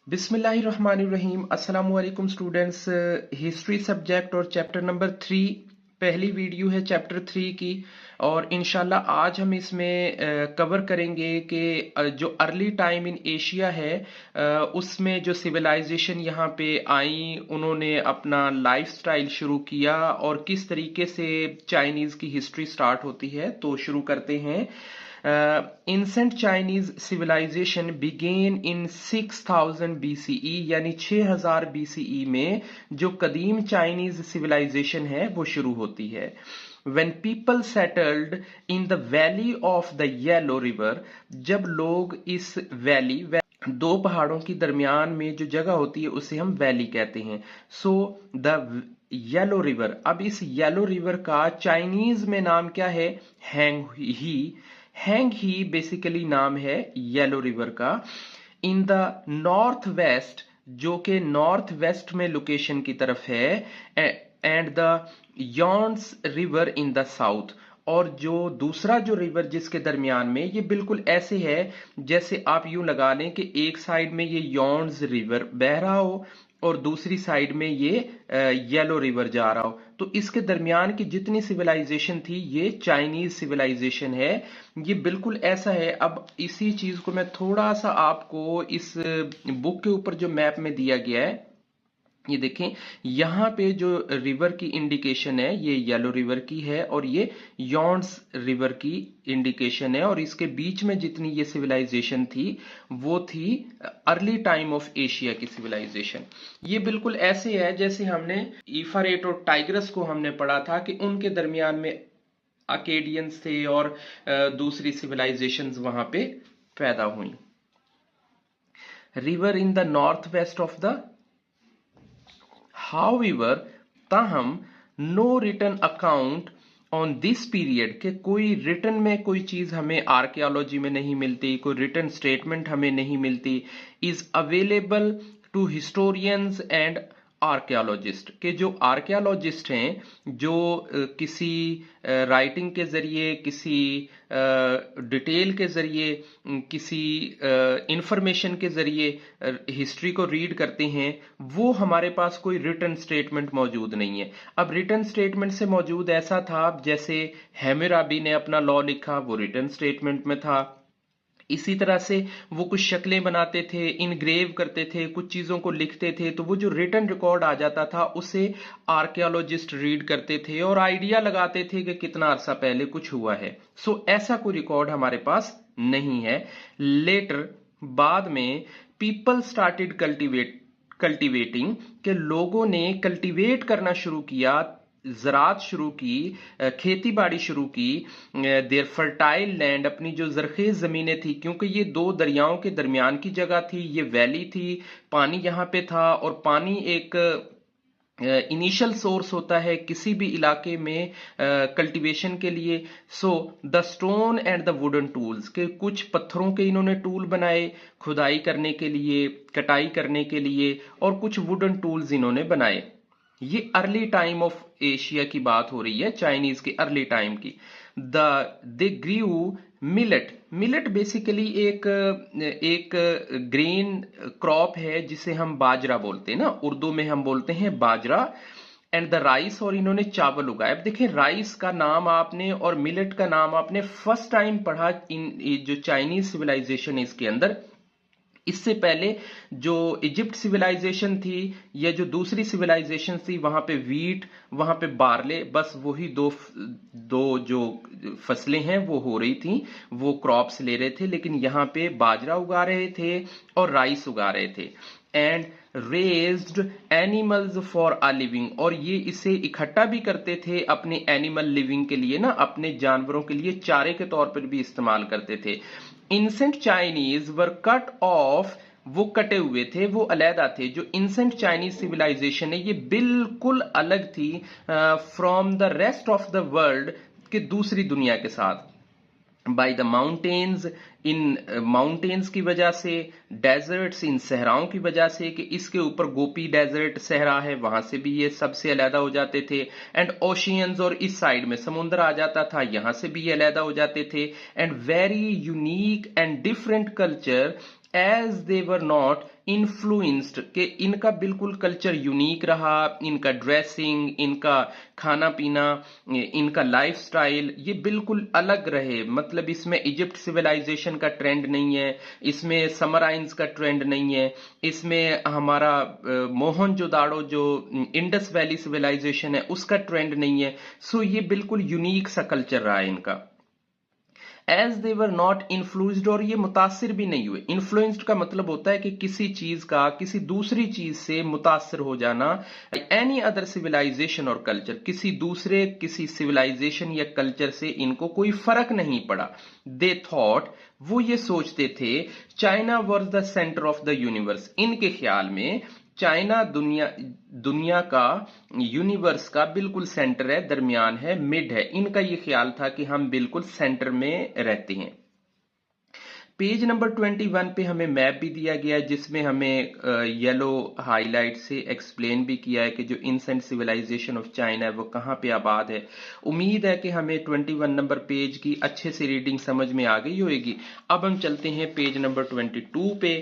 बिस्मिल्लाहिर्रहमानिर्रहीम। अस्सलाम वालेकुम स्टूडेंट्स। हिस्ट्री सब्जेक्ट और चैप्टर नंबर 3 पहली वीडियो है चैप्टर 3 की। और इंशाल्लाह आज हम इसमें कवर करेंगे कि जो अर्ली टाइम इन एशिया है उसमें जो सिविलाइजेशन यहाँ पे आई, उन्होंने अपना लाइफस्टाइल शुरू किया और किस तरीके से चाइनीज की हिस्ट्री स्टार्ट होती है। तो शुरू करते हैं। Ancient Chinese civilization began in 6000 BCE, यानी 6000 BCE में जो कदीम चाइनीज सिविलाइजेशन है वो शुरू होती है। When people settled in the valley of the Yellow River, जब लोग इस वैली दो पहाड़ों की दरमियान में जो जगह होती है उसे हम वैली कहते हैं। सो द येलो रिवर, अब इस येलो रिवर का चाइनीज में नाम क्या है? हैंग ही। हैंग ही बेसिकली नाम है येलो रिवर का। इन द नॉर्थ वेस्ट, जो कि नॉर्थ वेस्ट में लोकेशन की तरफ है, and the Yangtze river in the south, और जो दूसरा जो रिवर जिसके दरमियान में, ये बिल्कुल ऐसे है जैसे आप यूं लगा लें कि एक साइड में ये यॉन्स रिवर बह रहा हो और दूसरी साइड में ये येलो रिवर जा रहा हो। तो इसके दरमियान की जितनी सिविलाइजेशन थी ये चाइनीज सिविलाइजेशन है। ये बिल्कुल ऐसा है। अब इसी चीज को मैं थोड़ा सा आपको इस बुक के ऊपर जो मैप में दिया गया है, ये देखें, यहां पे जो रिवर की इंडिकेशन है ये येलो रिवर की है और ये यॉन्स रिवर की इंडिकेशन है। और इसके बीच में जितनी ये सिविलाइजेशन थी वो थी अर्ली टाइम ऑफ एशिया की सिविलाइजेशन। ये बिल्कुल ऐसे है जैसे हमने ईफारेट और टाइग्रस को हमने पढ़ा था कि उनके दरमियान में अकेडियंस थे और दूसरी सिविलाइजेशंस वहां पे पैदा हुई। River in the north west of the, However, ताहम no written account on this period, के कोई रिटन में कोई चीज हमें आर्कियोलॉजी में नहीं मिलती, कोई रिटन स्टेटमेंट हमें नहीं मिलती, is available to historians and archaeologist, के जो आर्कियोलॉजिस्ट हैं जो किसी राइटिंग के जरिए, किसी डिटेल के जरिए, किसी इंफॉर्मेशन के जरिए हिस्ट्री को रीड करते हैं, वो हमारे पास कोई रिटन स्टेटमेंट मौजूद नहीं है। अब रिटन स्टेटमेंट से मौजूद ऐसा था जैसे हैम्मुराबी ने अपना लॉ लिखा, वो रिटन स्टेटमेंट में था। इसी तरह से वो कुछ शक्लें बनाते थे, इनग्रेव करते थे, कुछ चीजों को लिखते थे, तो वो जो रिटन रिकॉर्ड आ जाता था उसे आर्कियोलॉजिस्ट रीड करते थे और आइडिया लगाते थे कि कितना अरसा पहले कुछ हुआ है। सो ऐसा कोई रिकॉर्ड हमारे पास नहीं है। लेटर, बाद में, पीपल स्टार्टेड कल्टिवेटिंग, के लोगों ने कल्टिवेट करना शुरू किया, ज़राअत शुरू की, खेती बाड़ी शुरू की, देयर फर्टाइल लैंड, अपनी जो जरखेज जमीनें थी, क्योंकि ये दो दरियाओं के दरमियान की जगह थी, ये वैली थी, पानी यहाँ पे था और पानी एक इनिशियल सोर्स होता है किसी भी इलाके में कल्टीवेशन के लिए। So the stone and the wooden tools, के कुछ पत्थरों के इन्होंने टूल बनाए खुदाई करने के लिए, कटाई करने के लिए, और कुछ वुडन टूल्स इन्होंने बनाए। ये अर्ली टाइम ऑफ एशिया की बात हो रही है, चाइनीज के अर्ली टाइम की। दे ग्रीव मिलेट। मिलेट बेसिकली एक ग्रेन क्रॉप है जिसे हम बाजरा बोलते हैं ना, उर्दू में हम बोलते हैं बाजरा। एंड द राइस, और इन्होंने चावल उगाया। अब देखें, राइस का नाम आपने और मिलेट का नाम आपने फर्स्ट टाइम पढ़ा इन जो चाइनीज सिविलाइजेशन है इसके अंदर। इससे पहले जो इजिप्ट सिविलाइजेशन थी या जो दूसरी सिविलाइजेशन थी वहां पे वीट, वहां पे बार्ले, बस वही दो जो फसलें हैं वो हो रही थी, वो क्रॉप्स ले रहे थे। लेकिन यहाँ पे बाजरा उगा रहे थे और राइस उगा रहे थे। And raised animals for a living, और ये इसे इकट्ठा भी करते थे अपने एनिमल लिविंग के लिए ना, अपने जानवरों के लिए चारे के तौर पर भी इस्तेमाल करते थे। इंसेंट चाइनीज वर कट ऑफ, वो कटे हुए थे, वो अलहदा थे। जो इंसेंट चाइनीज सिविलाइजेशन है ये बिल्कुल अलग थी from the rest of the world, के दूसरी दुनिया के साथ। By the mountains, in mountains की वजह से, डेजर्ट्स, इन सहराओं की वजह से, कि इसके ऊपर गोपी डेजर्ट सहरा है, वहां से भी ये सबसे अलहदा हो जाते थे। एंड ओशियंस, और इस साइड में समुद्र आ जाता था, यहां से भी ये अलहदा हो जाते थे। And very unique and different culture as they were not influenced, के इनका बिल्कुल कल्चर यूनिक रहा, इनका ड्रेसिंग, इनका खाना पीना, इनका लाइफस्टाइल ये बिल्कुल अलग रहे। मतलब इसमें इजिप्ट सिविलाइजेशन का ट्रेंड नहीं है, इसमें समराइंस का ट्रेंड नहीं है, इसमें हमारा मोहनजोदाड़ो जो इंडस वैली सिविलाइजेशन है उसका ट्रेंड नहीं है। सो ये बिल्कुल यूनिक सा कल्चर रहा है इनका। As they were not influenced, और ये मुतासिर भी नहीं हुए। इन्फ्लुएंस्ड का मतलब होता है कि किसी चीज का किसी दूसरी चीज से मुतासिर हो जाना। एनी अदर सिविलाइजेशन और कल्चर, किसी सिविलाइजेशन या कल्चर से इनको कोई फर्क नहीं पड़ा। दे थॉट, वो ये सोचते थे, China was the centre of the universe. इनके ख्याल में चाइना दुनिया का, यूनिवर्स का बिल्कुल सेंटर है, दरमियान है, मिड है। इनका ये ख्याल था कि हम बिल्कुल सेंटर में रहते हैं। पेज नंबर 21 पे हमें मैप भी दिया गया है, जिसमें हमें येलो हाईलाइट से एक्सप्लेन भी किया है कि जो इंसेंट सिविलाइजेशन ऑफ चाइना है वो कहाँ पे आबाद है। उम्मीद है कि हमें 21 नंबर पेज की अच्छे से रीडिंग समझ में आ गई होगी। अब हम चलते हैं पेज नंबर 22 पे।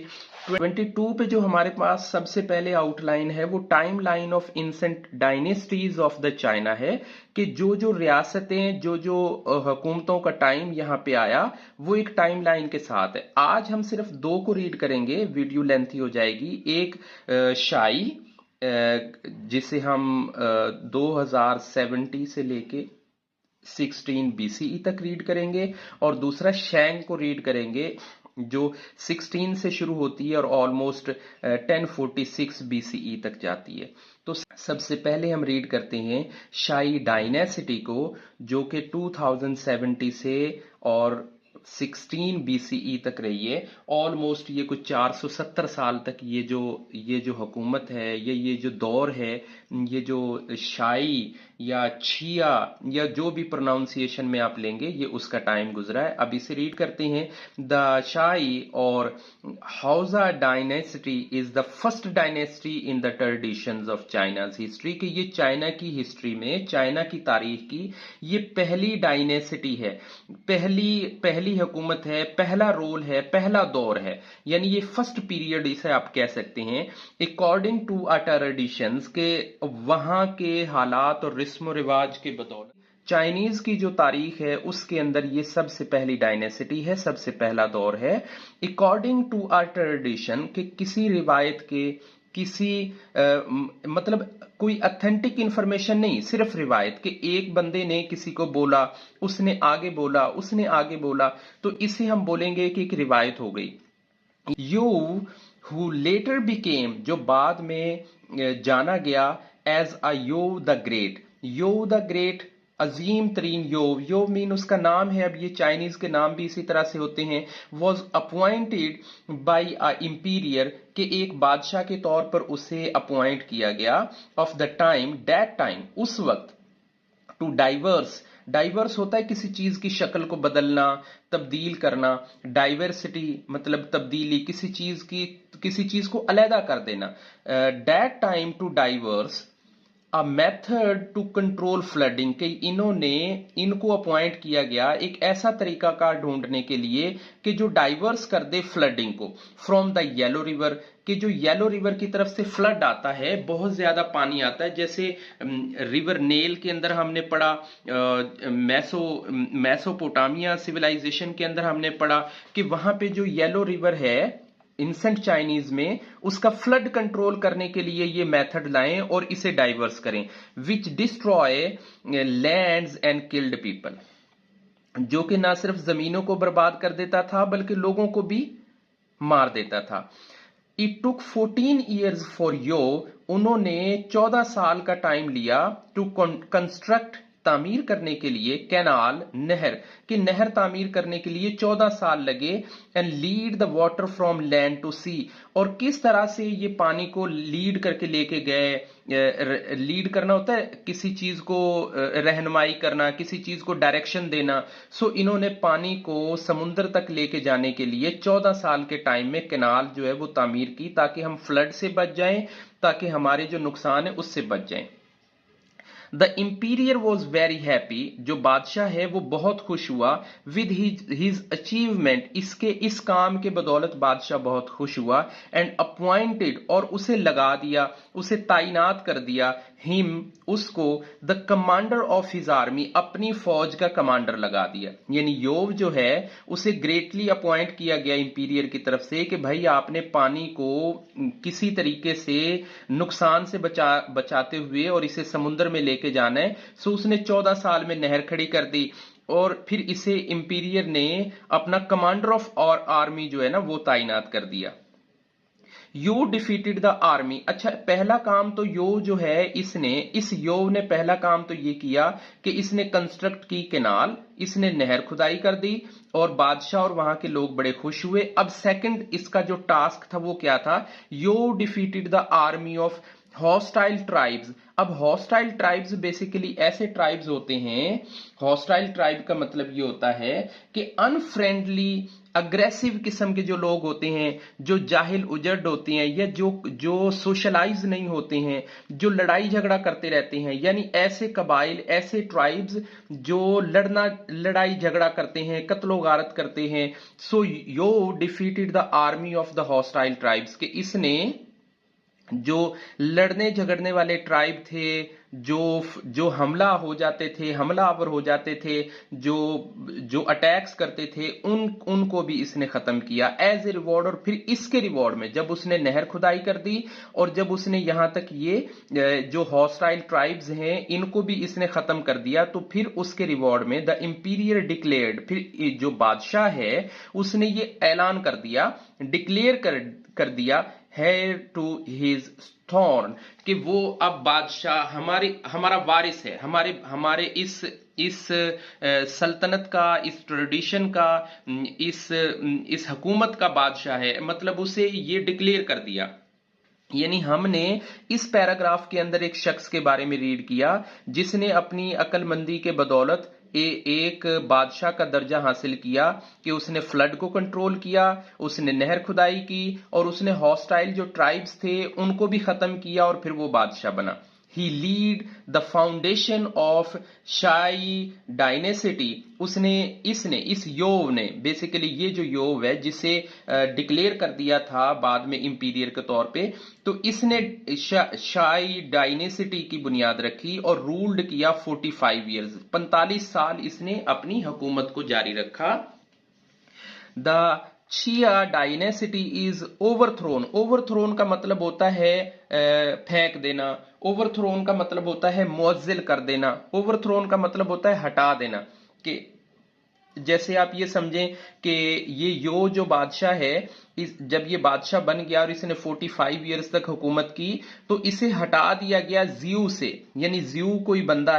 22 पे जो हमारे पास सबसे पहले आउटलाइन है वो timeline of ancient dynasties of the China है, कि जो जो रियासतें, जो जो हुकूमतों का टाइम यहाँ पे आया वो एक टाइम लाइन के साथ है। आज हम सिर्फ दो को रीड करेंगे, वीडियो लेंथी हो जाएगी। एक शाई, जिसे हम 2070 से लेके 16 BCE तक रीड करेंगे, और दूसरा शैंग को रीड करेंगे जो 16 से शुरू होती है और ऑलमोस्ट 1046 BCE तक जाती है। तो सबसे पहले हम रीड करते हैं शाही डायनेसिटी को, जो कि 2070 से और 16 BCE तक रही है। ऑलमोस्ट ये कुछ 470 साल तक ये जो हुकूमत है, ये जो दौर है, ये जो शाही या छिया या जो भी प्रोनाउंसिएशन में आप लेंगे, ये उसका टाइम गुजरा है। अब इसे रीड करते हैं। द शाही और Hsia dynasty is the first dynasty in the traditions of China's history, कि ये चाइना की हिस्ट्री में, चाइना की तारीख की ये पहली डायनेसिटी है, पहली हुकूमत है, पहला रोल है, पहला दौर है, यानी ये फर्स्ट पीरियड इसे आप कह सकते हैं। अकॉर्डिंग टू अ ट्रेडिशंस, के वहां के हालात और रस्म रिवाज के बदौलत चाइनीज की जो तारीख है उसके अंदर ये सबसे पहली डायनेसिटी है, सबसे पहला दौर है। अकॉर्डिंग टू अ ट्रेडिशन, के किसी रिवायत के, किसी मतलब कोई ऑथेंटिक इंफॉर्मेशन नहीं, सिर्फ रिवायत, के एक बंदे ने किसी को बोला, उसने आगे बोला, उसने आगे बोला, तो इसे हम बोलेंगे कि एक रिवायत हो गई। यू हु लेटर बिकेम, जो बाद में जाना गया as a Yu the great, Yu the great, अजीम तरीन यो मीन उसका नाम है। अब ये चाइनीज के नाम भी इसी तरह से होते हैं। Was appointed by a imperial, के एक बादशाह के तौर पर उसे अपॉइंट किया गया। Of the time, that time, उस वक्त। टू डाइवर्स होता है किसी चीज की शक्ल को बदलना, तब्दील करना। डाइवर्सिटी मतलब तब्दीली, किसी चीज को अलहदा कर देना। That time to devise a method to control flooding, के इनको अपॉइंट किया गया एक ऐसा तरीकाकार ढूंढने के लिए कि जो डाइवर्स कर दे फ्लडिंग को फ्रॉम द येलो रिवर, कि जो येलो रिवर की तरफ से फ्लड आता है, बहुत ज्यादा पानी आता है। जैसे रिवर नेल के अंदर हमने पढ़ा, मेसोपोटामिया सिविलाइजेशन के अंदर हमने पढ़ा कि वहां पे जो येलो रिवर है इंसेंट चाइनीज में, उसका फ्लड कंट्रोल करने के लिए ये मेथड लाएं और इसे डाइवर्स करें। Which destroy lands and killed people, जो कि ना सिर्फ जमीनों को बर्बाद कर देता था बल्कि लोगों को भी मार देता था। इट टुक 14 ईयर्स फॉर यो, उन्होंने 14 साल का टाइम लिया टू कंस्ट्रक्ट, तामीर करने के लिए, कैनाल, नहर तामीर करने के लिए 14 साल लगे। And lead the water from land to sea, और किस तरह से ये पानी को लीड करके लेके गए। लीड करना होता है किसी चीज को, रहनुमाई करना, किसी चीज को डायरेक्शन देना। सो इन्होंने पानी को समुद्र तक लेके जाने के लिए 14 साल के टाइम में कैनाल जो है वो तामीर की, ताकि हम फ्लड से बच जाएं, ताकि हमारे जो नुकसान है उससे बच जाएं। The imperial was very happy, जो बादशाह है वो बहुत खुश हुआ, विद हिज अचीवमेंट, इसके इस काम के बदौलत बादशाह बहुत खुश हुआ, एंड अपॉइंटेड, और उसे लगा दिया, उसे तैनात कर दिया, हिम, उसको, the commander of his army, अपनी फौज का कमांडर लगा दिया। यानी योव जो है उसे ग्रेटली अपॉइंट किया गया इंपीरियर की तरफ से कि भाई आपने पानी को किसी तरीके से नुकसान से बचाते हुए और इसे समुद्र में लेके जाना है। सो उसने 14 साल में नहर खड़ी कर दी और फिर इसे इंपीरियर ने अपना कमांडर ऑफ और आर्मी जो है ना वो तैनात कर दिया। यो डिफीटेड द आर्मी। अच्छा, पहला काम तो यो जो है इस योव ने पहला काम तो ये किया कि इसने कंस्ट्रक्ट की कैनाल, इसने नहर खुदाई कर दी और बादशाह और वहां के लोग बड़े खुश हुए। अब सेकंड इसका जो टास्क था वो क्या था? Yu defeated the army of hostile tribes. अब हॉस्टाइल ट्राइब्स बेसिकली ऐसे ट्राइब्स होते हैं, हॉस्टाइल ट्राइब का मतलब ये होता है कि अनफ्रेंडली, अग्रेसिव किस्म के जो लोग होते हैं, जो जाहिल उजड़ होते हैं, या जो सोशलाइज नहीं होते हैं, जो लड़ाई झगड़ा करते रहते हैं, यानी ऐसे कबाइल, ऐसे ट्राइब्स जो लड़ाई झगड़ा करते हैं, कत्लो गारत करते हैं। So Yu defeated the army of the hostile tribes, कि इसने जो लड़ने झगड़ने वाले ट्राइब थे, जो हमलावर हो जाते थे, जो अटैक्स करते थे, उनको भी इसने खत्म किया एज ए रिवॉर्ड। और फिर इसके रिवॉर्ड में जब उसने नहर खुदाई कर दी और जब उसने यहां तक ये जो हॉस्टाइल ट्राइब्स हैं इनको भी इसने खत्म कर दिया, तो फिर उसके रिवॉर्ड में द इंपीरियर डिक्लेयर्ड, फिर जो बादशाह है उसने ये ऐलान कर दिया, डिक्लेयर कर दिया हेयर टू हिज थॉर्न, कि वो अब बादशाह हमारा वारिस है, हमारे इस सल्तनत का, इस ट्रेडिशन का, इस हुकूमत का बादशाह है। मतलब उसे ये डिक्लेयर कर दिया। यानी हमने इस पैराग्राफ के अंदर एक शख्स के बारे में रीड किया जिसने अपनी अक्लमंदी के बदौलत एक बादशाह का दर्जा हासिल किया, कि उसने फ्लड को कंट्रोल किया, उसने नहर खुदाई की और उसने हॉस्टाइल जो ट्राइब्स थे उनको भी खत्म किया और फिर वो बादशाह बना। ही लीड द फाउंडेशन ऑफ शाई डायनेसिटी। इस योव ने बेसिकली, ये जो योव है जिसे डिक्लेयर कर दिया था बाद में इंपीरियर के तौर पे, तो इसने शाई डायनेसिटी की बुनियाद रखी और रूल्ड किया 45 ईयर्स, 45 साल इसने अपनी हुकूमत को जारी रखा। The Xia dynasty is overthrown. Overthrown का मतलब होता है फेंक देना, ओवरथ्रोन का मतलब होता है मुअज्जिल कर देना, ओवरथ्रोन का मतलब होता है हटा देना। कि जैसे आप ये समझें कि ये जो बादशाह है, जब ये बादशाह बन गया और इसने 45 ईयर्स तक हुकूमत की, तो इसे हटा दिया गया ज़ियू से। यानी ज़ियू कोई बंदा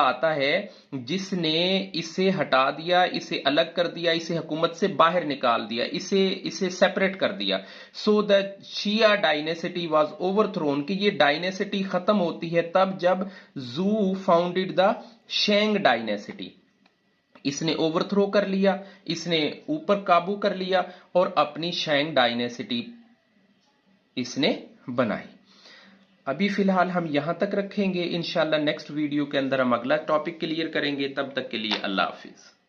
आता है जिसने इसे हटा दिया, इसे अलग कर दिया, इसे हुकूमत से बाहर निकाल दिया, इसे सेपरेट कर दिया। So the Xia dynasty was overthrown, कि ये डायनेसिटी खत्म होती है तब जब ज़ू फाउंडेड द शेंग डायनेसिटी। इसने ओवरथ्रो कर लिया, इसने ऊपर काबू कर लिया और अपनी शेंग डायनेसिटी इसने बनाई। अभी फिलहाल हम यहां तक रखेंगे, इंशाल्लाह नेक्स्ट वीडियो के अंदर हम अगला टॉपिक क्लियर करेंगे। तब तक के लिए अल्लाह हाफिज।